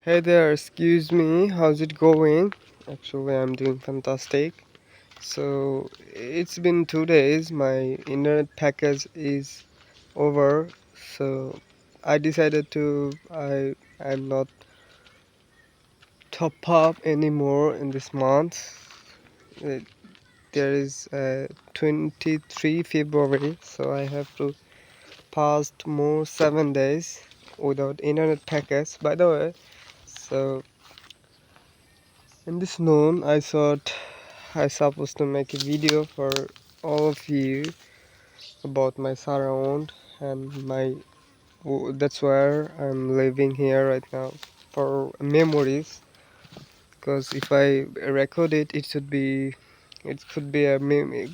Hey there, excuse me, how's it going? Actually, I'm doing fantastic. So, it's been 2 days, my internet package is over. So, I decided I'm not top up anymore in this month. Uh, There is 23 February, so I have to pass more 7 days without internet package. By the way, so in this noon, I thought I supposed to make a video for all of you about my surround and that's where I'm living here right now for memories. Because if I record it, it could be a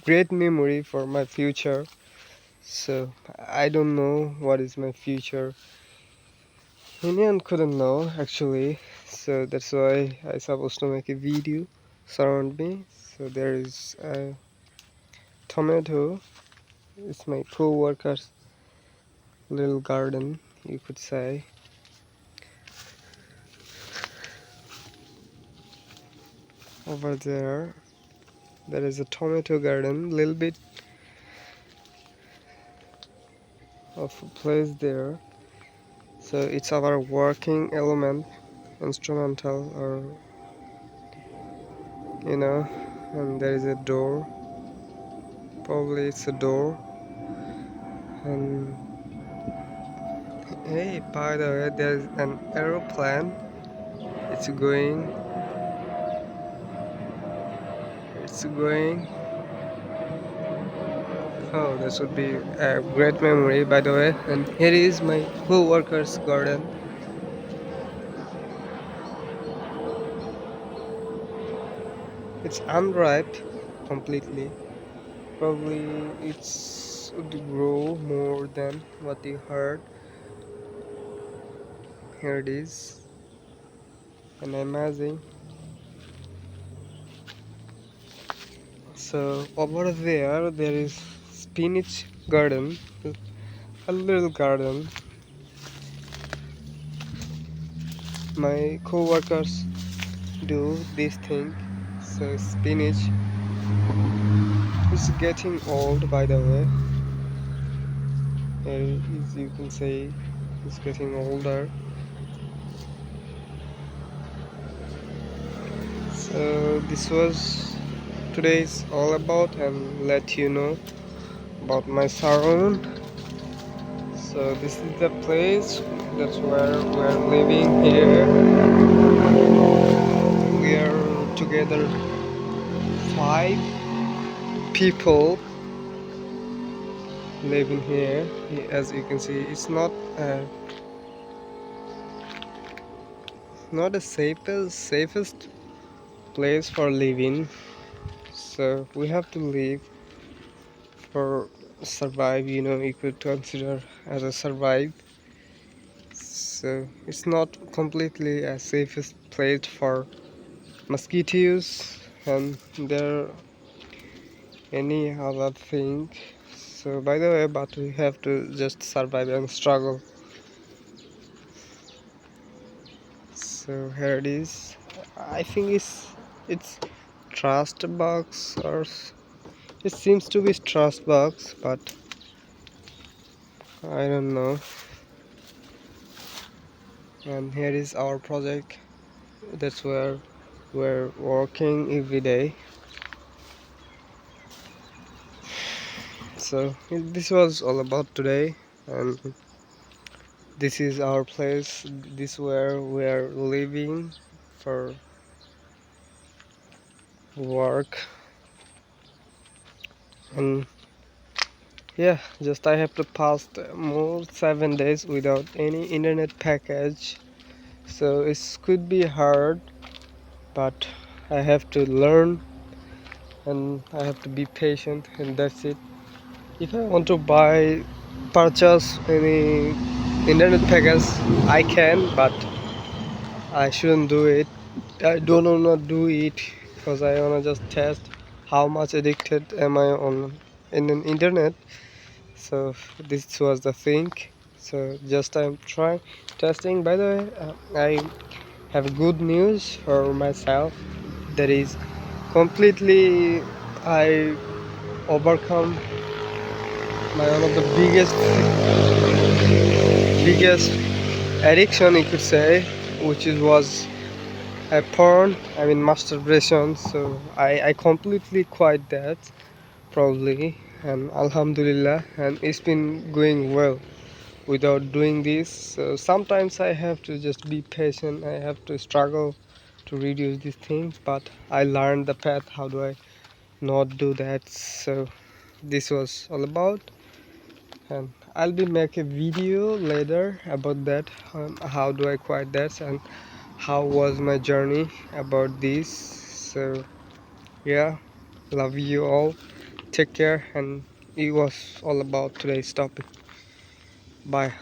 great memory for my future. So I don't know what is my future. Anyone couldn't know actually. So that's why I supposed to make a video surround me. So there is a tomato. It's my co-worker's little garden, you could say. Over there is a tomato garden, little bit of a place there. So it's our working element, instrumental, or you know. And there is a door. Probably it's a door. And hey, by the way, there's an aeroplane. It's going. It's going. Oh, this would be a great memory, by the way. And here is my co-worker's garden. It's unripe completely. Probably it's would grow more than what you heard. Here it is. And amazing. So over there is spinach garden. A little garden. My co-workers do this thing. So spinach is getting old, by the way. As you can say, it's getting older. So this was today's all about, and let you know about my surround. So this is the place. That's where we're living here. We are together 5 people living here. As you can see, it's not the safest place for living. So we have to live for survive. You could consider as a survive. So it's not completely a safest place for mosquitoes and there any other thing. So by the way, but we have to just survive and struggle. So here it is. I think it's trust box, or it seems to be trust box, but I don't know. And here is our project. That's where we're working every day. So this was all about today, and this is our place. This where we're living for work. And yeah, just I have to pass more 7 days without any internet package. So it could be hard, but I have to learn and I have to be patient, and that's it. If I want to purchase any internet package, I can, but I shouldn't do it. I don't wanna do it because I wanna just test how much addicted am I on in an internet. So this was the thing. So just I'm trying testing. By the way, I have good news for myself. That is completely I overcome my one of the biggest addiction you could say, which is was a porn. I mean masturbation. So I completely quit that probably, and Alhamdulillah, and it's been going well without doing this. So sometimes I have to just be patient. I have to struggle to reduce these things, but I learned the path. How do I not do that? So this was all about, and I'll be make a video later about that, how do I quit that and how was my journey about this. So yeah, love you all, take care, and it was all about today's topic. Bye.